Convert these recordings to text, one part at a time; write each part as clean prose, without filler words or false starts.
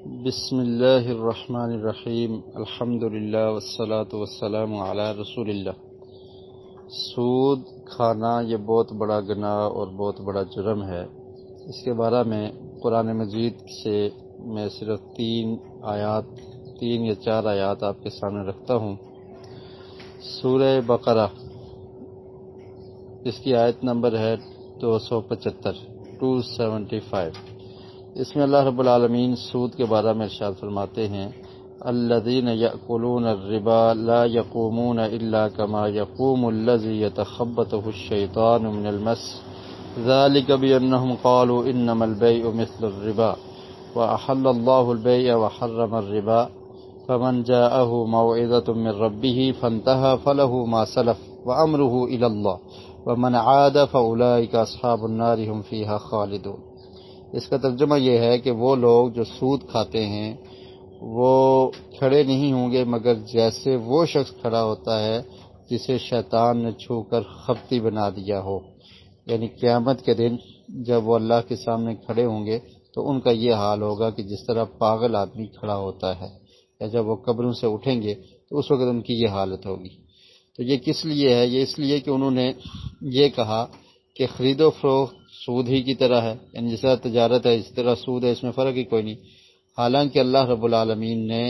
بسم اللہ الرحمن الرحیم الحمدللہ والصلاة والسلام علی رسول اللہ۔ سود کھانا یہ بہت بڑا گناہ اور بہت بڑا جرم ہے۔ اس کے بارے میں قرآن مجید سے میں صرف تین یا چار آیات آپ کے سامنے رکھتا ہوں۔ سورہ بقرہ، اس کی آیت نمبر ہے 275۔ اس میں اللہ رب العالمین سود کے بارے میں ارشاد فرماتے ہیں: الذین یأکلون الربا لا یقومون الا کما یقوم الذی یتخبطہ الشیطان من المس ذلک بانہم قالوا انما البیع مثل الربا واحل اللہ البیع وحرم الربا فمن جاءہ موعظۃ من ربہ فانتہى فلہ ما سلف وامرہ الی اللہ ومن عاد فاولئک اصحاب النار هم فیہا خالدون۔ اس کا ترجمہ یہ ہے کہ وہ لوگ جو سود کھاتے ہیں وہ کھڑے نہیں ہوں گے مگر جیسے وہ شخص کھڑا ہوتا ہے جسے شیطان نے چھو کر خبتی بنا دیا ہو، یعنی قیامت کے دن جب وہ اللہ کے سامنے کھڑے ہوں گے تو ان کا یہ حال ہوگا کہ جس طرح پاگل آدمی کھڑا ہوتا ہے، یا جب وہ قبروں سے اٹھیں گے تو اس وقت ان کی یہ حالت ہوگی۔ تو یہ کس لیے ہے؟ یہ اس لیے کہ انہوں نے یہ کہا کہ خرید و فروخت سود ہی کی طرح ہے، یعنی جس طرح تجارت ہے اس طرح سود ہے، اس میں فرق ہی کوئی نہیں۔ حالانکہ اللہ رب العالمین نے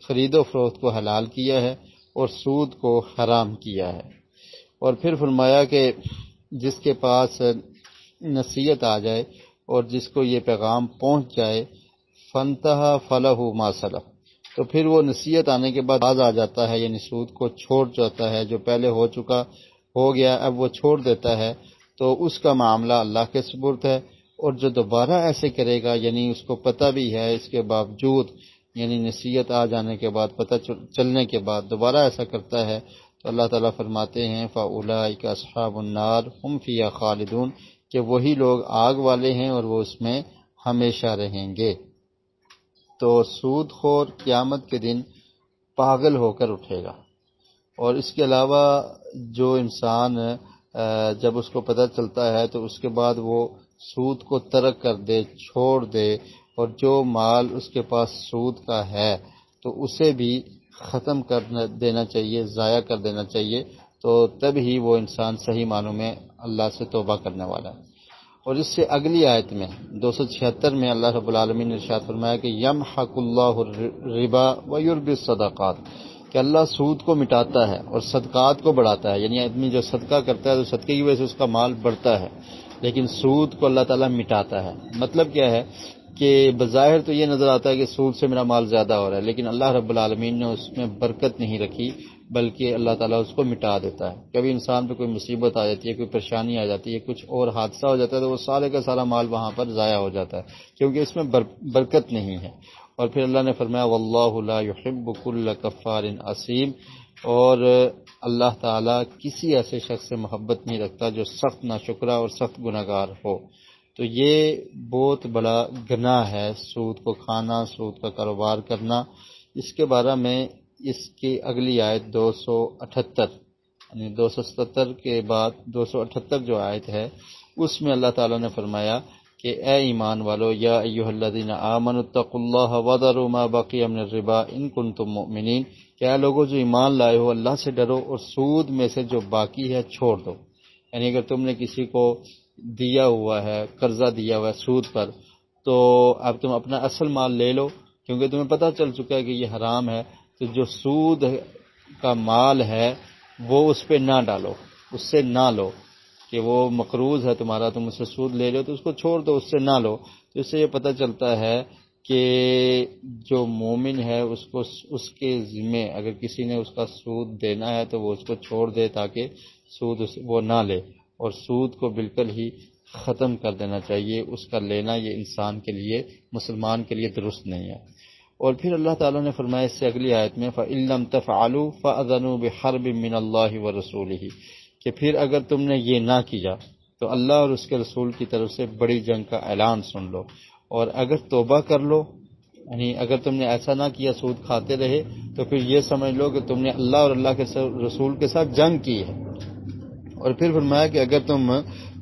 خرید و فروخت کو حلال کیا ہے اور سود کو حرام کیا ہے، اور پھر فرمایا کہ جس کے پاس نصیحت آ جائے اور جس کو یہ پیغام پہنچ جائے فانتہا فلہ ما سلف، تو پھر وہ نصیحت آنے کے بعد باز آ جاتا ہے، یعنی سود کو چھوڑ جاتا ہے، جو پہلے ہو گیا اب وہ چھوڑ دیتا ہے، تو اس کا معاملہ اللہ کے سپرد ہے۔ اور جو دوبارہ ایسے کرے گا، یعنی اس کو پتہ بھی ہے اس کے باوجود، یعنی نصیحت آ جانے کے بعد، پتہ چلنے کے بعد دوبارہ ایسا کرتا ہے، تو اللہ تعالیٰ فرماتے ہیں فَأُولَٰئِكَ أَصْحَابُ النَّارِ هُمْ فِيهَا خَالِدُونَ، کہ وہی لوگ آگ والے ہیں اور وہ اس میں ہمیشہ رہیں گے۔ تو سود خور قیامت کے دن پاگل ہو کر اٹھے گا، اور اس کے علاوہ جو انسان جب اس کو پتہ چلتا ہے تو اس کے بعد وہ سود کو ترک کر دے، چھوڑ دے، اور جو مال اس کے پاس سود کا ہے تو اسے بھی ختم کر دینا چاہیے، ضائع کر دینا چاہیے، تو تب ہی وہ انسان صحیح معنوں میں اللہ سے توبہ کرنے والا ہے۔ اور اس سے اگلی آیت میں 276 میں اللہ رب العالمین نے ارشاد فرمایا کہ یمحق اللہ الربا ویربی الصدقات، کہ اللہ سود کو مٹاتا ہے اور صدقات کو بڑھاتا ہے، یعنی آدمی جو صدقہ کرتا ہے تو صدقے کی وجہ سے اس کا مال بڑھتا ہے، لیکن سود کو اللہ تعالیٰ مٹاتا ہے۔ مطلب کیا ہے کہ بظاہر تو یہ نظر آتا ہے کہ سود سے میرا مال زیادہ ہو رہا ہے، لیکن اللہ رب العالمین نے اس میں برکت نہیں رکھی، بلکہ اللہ تعالیٰ اس کو مٹا دیتا ہے۔ کبھی انسان پہ کوئی مصیبت آ جاتی ہے، کوئی پریشانی آ جاتی ہے، کچھ اور حادثہ ہو جاتا ہے، تو وہ سارے کا سارا مال وہاں پر ضائع ہو جاتا ہے، کیونکہ اس میں برکت نہیں ہے۔ اور پھر اللہ نے فرمایا واللہ لا يحب كل کفار اثیم، اور اللہ تعالیٰ کسی ایسے شخص سے محبت نہیں رکھتا جو سخت ناشکرا اور سخت گناہگار ہو۔ تو یہ بہت بڑا گناہ ہے سود کو کھانا، سود کا کاروبار کرنا۔ اس کے بارے میں اس کی اگلی آیت 278، یعنی 277 کے بعد 278 جو آیت ہے اس میں اللہ تعالیٰ نے فرمایا کہ اے ایمان والو، یا ایھا الذین آمنوا اتقوا اللہ وذروا ما بقی من الربا ان کنتم مؤمنین، کہ اے لوگو جو ایمان لائے ہو اللہ سے ڈرو اور سود میں سے جو باقی ہے چھوڑ دو۔ یعنی اگر تم نے کسی کو دیا ہوا ہے، قرضہ دیا ہوا ہے سود پر، تو اب تم اپنا اصل مال لے لو، کیونکہ تمہیں پتہ چل چکا ہے کہ یہ حرام ہے، تو جو سود کا مال ہے وہ اس پہ نہ ڈالو، اس سے نہ لو، کہ وہ مقروض ہے تمہارا، تم اس سے سود لے لو تو اس کو چھوڑ دو، اس سے نہ لو۔ تو اس سے یہ پتہ چلتا ہے کہ جو مومن ہے اس کو اس کے ذمہ اگر کسی نے اس کا سود دینا ہے تو وہ اس کو چھوڑ دے، تاکہ سود وہ نہ لے، اور سود کو بالکل ہی ختم کر دینا چاہیے۔ اس کا لینا یہ انسان کے لیے، مسلمان کے لیے درست نہیں ہے۔ اور پھر اللہ تعالیٰ نے فرمایا اس سے اگلی آیت میں فَإِن لَّمْ تَفْعَلُوا فَأَذَنُوا بِحَرْبٍ مِّنَ اللَّهِ وَرَسُولِهِ، کہ پھر اگر تم نے یہ نہ کیا تو اللہ اور اس کے رسول کی طرف سے بڑی جنگ کا اعلان سن لو، اور اگر توبہ کر لو، یعنی اگر تم نے ایسا نہ کیا، سود کھاتے رہے، تو پھر یہ سمجھ لو کہ تم نے اللہ اور اللہ کے رسول کے ساتھ جنگ کی ہے۔ اور پھر فرمایا کہ اگر تم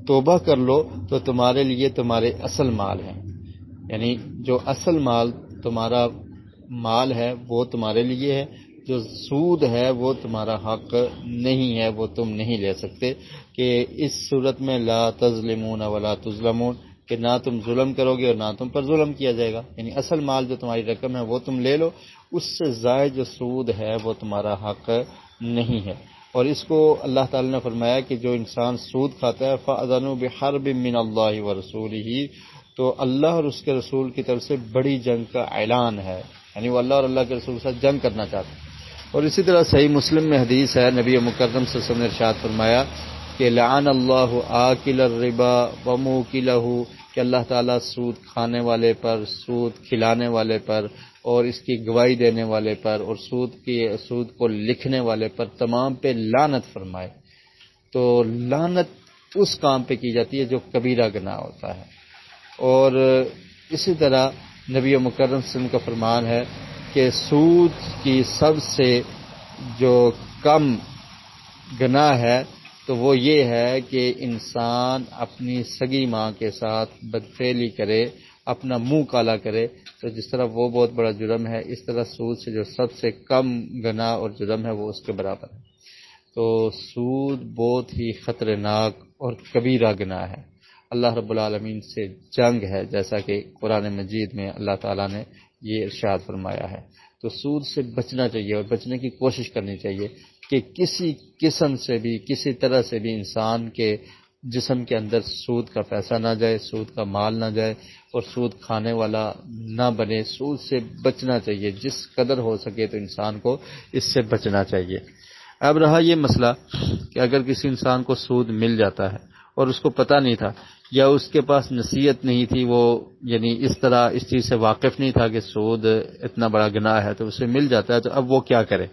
توبہ کر لو تو تمہارے لیے تمہارے اصل مال ہیں، یعنی جو اصل مال تمہارا مال ہے وہ تمہارے لیے ہے، جو سود ہے وہ تمہارا حق نہیں ہے، وہ تم نہیں لے سکتے، کہ اس صورت میں لا تظلمون ولا تظلمون، کہ نہ تم ظلم کرو گے اور نہ تم پر ظلم کیا جائے گا، یعنی اصل مال جو تمہاری رقم ہے وہ تم لے لو، اس سے زائد جو سود ہے وہ تمہارا حق نہیں ہے۔ اور اس کو اللہ تعالی نے فرمایا کہ جو انسان سود کھاتا ہے فَأَذَنُوا بِحَرْبٍ مِّنَ اللَّهِ وَرَسُولِهِ، تو اللہ اور اس کے رسول کی طرف سے بڑی جنگ کا اعلان ہے، یعنی وہ اللہ اور اللہ کے رسول کے ساتھ جنگ کرنا چاہتے ہیں۔ اور اسی طرح صحیح مسلم میں حدیث ہے، نبی مکرم صلی اللہ علیہ وسلم نے ارشاد فرمایا کہ لعن اللہ آکل الربا وموکلہ، کہ اللہ تعالیٰ سود کھانے والے پر، سود کھلانے والے پر، اور اس کی گواہی دینے والے پر، اور سود کو لکھنے والے پر تمام پہ لعنت فرمائے۔ تو لعنت اس کام پہ کی جاتی ہے جو کبیرہ گناہ ہوتا ہے۔ اور اسی طرح نبی مکرم صلی اللہ علیہ وسلم کا فرمان ہے کہ سود کی سب سے جو کم گناہ ہے تو وہ یہ ہے کہ انسان اپنی سگی ماں کے ساتھ بدفعلی کرے، اپنا منہ کالا کرے، تو جس طرح وہ بہت بڑا جرم ہے، اس طرح سود سے جو سب سے کم گناہ اور جرم ہے وہ اس کے برابر ہے۔ تو سود بہت ہی خطرناک اور کبیرہ گناہ ہے، اللہ رب العالمین سے جنگ ہے، جیسا کہ قرآن مجید میں اللہ تعالیٰ نے یہ ارشاد فرمایا ہے۔ تو سود سے بچنا چاہیے اور بچنے کی کوشش کرنی چاہیے کہ کسی قسم سے بھی، کسی طرح سے بھی انسان کے جسم کے اندر سود کا پیسہ نہ جائے، سود کا مال نہ جائے، اور سود کھانے والا نہ بنے۔ سود سے بچنا چاہیے، جس قدر ہو سکے تو انسان کو اس سے بچنا چاہیے۔ اب رہا یہ مسئلہ کہ اگر کسی انسان کو سود مل جاتا ہے اور اس کو پتہ نہیں تھا، یا اس کے پاس نصیحت نہیں تھی، وہ یعنی اس طرح اس چیز سے واقف نہیں تھا کہ سود اتنا بڑا گناہ ہے، تو اسے مل جاتا ہے، تو اب وہ کیا کرے؟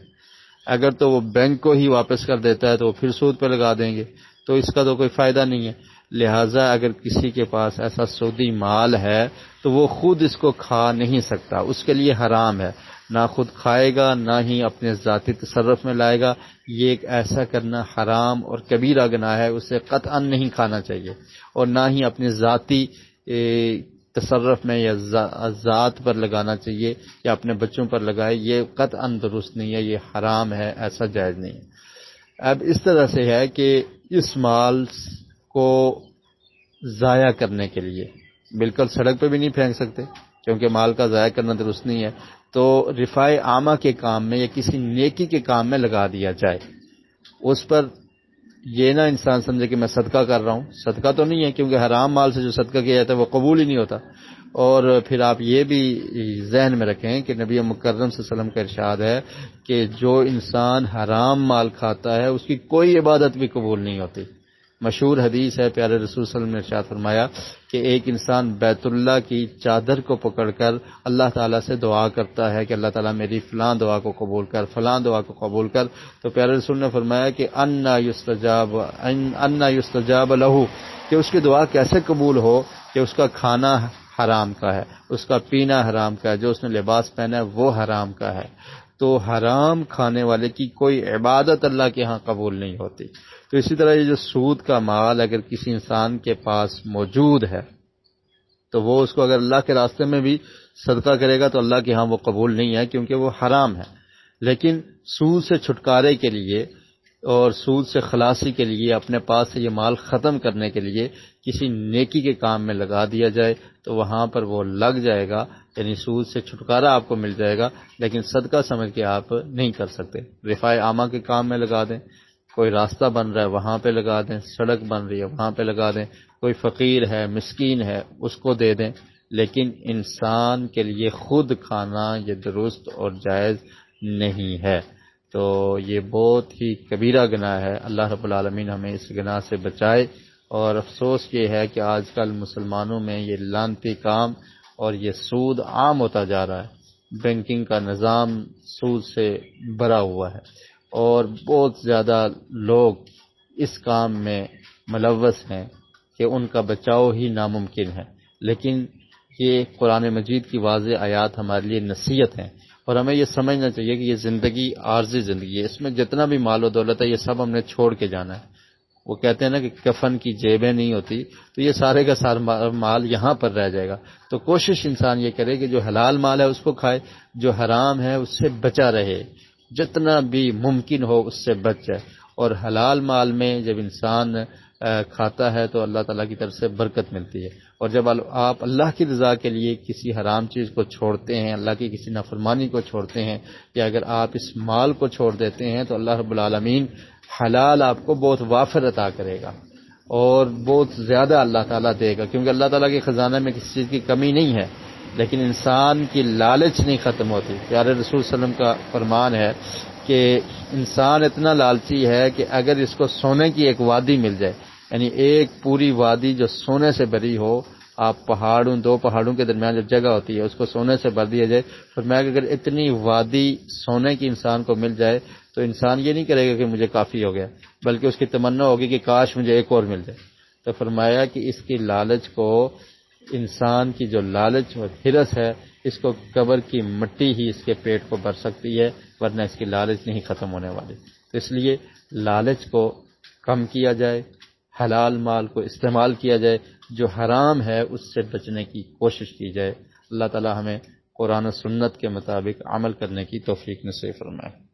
اگر تو وہ بینک کو ہی واپس کر دیتا ہے تو وہ پھر سود پہ لگا دیں گے، تو اس کا تو کوئی فائدہ نہیں ہے۔ لہٰذا اگر کسی کے پاس ایسا سودی مال ہے تو وہ خود اس کو کھا نہیں سکتا، اس کے لیے حرام ہے، نہ خود کھائے گا نہ ہی اپنے ذاتی تصرف میں لائے گا۔ یہ ایک ایسا کرنا حرام اور کبیرہ گناہ ہے، اسے قطعاً نہیں کھانا چاہیے، اور نہ ہی اپنے ذاتی تصرف میں یا ذات پر لگانا چاہیے یا اپنے بچوں پر لگائے، یہ قطعاً درست نہیں ہے، یہ حرام ہے، ایسا جائز نہیں ہے۔ اب اس طرح سے ہے کہ اس مال کو ضائع کرنے کے لیے بالکل سڑک پہ بھی نہیں پھینک سکتے، کیونکہ مال کا ضائع کرنا درست نہیں ہے، تو رفاع عامہ کے کام میں یا کسی نیکی کے کام میں لگا دیا جائے۔ اس پر یہ نہ انسان سمجھے کہ میں صدقہ کر رہا ہوں، صدقہ تو نہیں ہے، کیونکہ حرام مال سے جو صدقہ کیا جاتا ہے وہ قبول ہی نہیں ہوتا۔ اور پھر آپ یہ بھی ذہن میں رکھیں کہ نبی مکرم صلی اللہ علیہ وسلم کا ارشاد ہے کہ جو انسان حرام مال کھاتا ہے اس کی کوئی عبادت بھی قبول نہیں ہوتی۔ مشہور حدیث ہے، پیارے رسول صلی اللہ علیہ وسلم نے ارشاد فرمایا کہ ایک انسان بیت اللہ کی چادر کو پکڑ کر اللہ تعالیٰ سے دعا کرتا ہے کہ اللہ تعالیٰ میری فلاں دعا کو قبول کر، فلاں دعا کو قبول کر، تو پیارے رسول نے فرمایا کہ انا یستجاب لہو، کہ اس کی دعا کیسے قبول ہو کہ اس کا کھانا حرام کا ہے، اس کا پینا حرام کا ہے، جو اس نے لباس پہنا ہے وہ حرام کا ہے۔ تو حرام کھانے والے کی کوئی عبادت اللہ کے ہاں قبول نہیں ہوتی۔ تو اسی طرح یہ جو سود کا مال اگر کسی انسان کے پاس موجود ہے تو وہ اس کو اگر اللہ کے راستے میں بھی صدقہ کرے گا تو اللہ کے ہاں وہ قبول نہیں ہے، کیونکہ وہ حرام ہے۔ لیکن سود سے چھٹکارے کے لیے اور سود سے خلاصی کے لیے، اپنے پاس سے یہ مال ختم کرنے کے لیے کسی نیکی کے کام میں لگا دیا جائے تو وہاں پر وہ لگ جائے گا، یعنی سود سے چھٹکارا آپ کو مل جائے گا، لیکن صدقہ سمجھ کے آپ نہیں کر سکتے۔ رفاع عامہ کے کام میں لگا دیں، کوئی راستہ بن رہا ہے وہاں پہ لگا دیں، سڑک بن رہی ہے وہاں پہ لگا دیں، کوئی فقیر ہے مسکین ہے اس کو دے دیں، لیکن انسان کے لیے خود کھانا یہ درست اور جائز نہیں ہے۔ تو یہ بہت ہی کبیرہ گناہ ہے، اللہ رب العالمین ہمیں اس گناہ سے بچائے۔ اور افسوس یہ ہے کہ آج کل مسلمانوں میں یہ لعنتی کام اور یہ سود عام ہوتا جا رہا ہے، بینکنگ کا نظام سود سے بھرا ہوا ہے، اور بہت زیادہ لوگ اس کام میں ملوث ہیں کہ ان کا بچاؤ ہی ناممکن ہے۔ لیکن یہ قرآن مجید کی واضح آیات ہمارے لیے نصیحت ہیں، اور ہمیں یہ سمجھنا چاہیے کہ یہ زندگی عارضی زندگی ہے، اس میں جتنا بھی مال و دولت ہے یہ سب ہم نے چھوڑ کے جانا ہے۔ وہ کہتے ہیں نا کہ کفن کی جیبیں نہیں ہوتی، تو یہ سارے کا سارا مال یہاں پر رہ جائے گا۔ تو کوشش انسان یہ کرے کہ جو حلال مال ہے اس کو کھائے، جو حرام ہے اس سے بچا رہے، جتنا بھی ممکن ہو اس سے بچ جائے۔ اور حلال مال میں جب انسان کھاتا ہے تو اللہ تعالیٰ کی طرف سے برکت ملتی ہے، اور جب آپ اللہ کی رضا کے لیے کسی حرام چیز کو چھوڑتے ہیں، اللہ کی کسی نافرمانی کو چھوڑتے ہیں، یا اگر آپ اس مال کو چھوڑ دیتے ہیں تو اللہ رب العالمین حلال آپ کو بہت وافر عطا کرے گا اور بہت زیادہ اللہ تعالیٰ دے گا، کیونکہ اللہ تعالیٰ کے خزانہ میں کسی چیز کی کمی نہیں ہے، لیکن انسان کی لالچ نہیں ختم ہوتی۔ پیارے رسول صلی اللہ علیہ وسلم کا فرمان ہے کہ انسان اتنا لالچی ہے کہ اگر اس کو سونے کی ایک وادی مل جائے، یعنی ایک پوری وادی جو سونے سے بھری ہو، آپ دو پہاڑوں کے درمیان جو جگہ ہوتی ہے اس کو سونے سے بھر دیا جائے، فرمایا کہ اگر اتنی وادی سونے کی انسان کو مل جائے تو انسان یہ نہیں کرے گا کہ مجھے کافی ہو گیا، بلکہ اس کی تمنا ہوگی کہ کاش مجھے ایک اور مل جائے۔ تو فرمایا کہ اس کی لالچ کو، انسان کی جو لالچ اور ہرس ہے، اس کو قبر کی مٹی ہی اس کے پیٹ کو بھر سکتی ہے، ورنہ اس کی لالچ نہیں ختم ہونے والی۔ تو اس لیے لالچ کو کم کیا جائے، حلال مال کو استعمال کیا جائے، جو حرام ہے اس سے بچنے کی کوشش کی جائے۔ اللہ تعالی ہمیں قرآن و سنت کے مطابق عمل کرنے کی توفیق نصیب فرمائے۔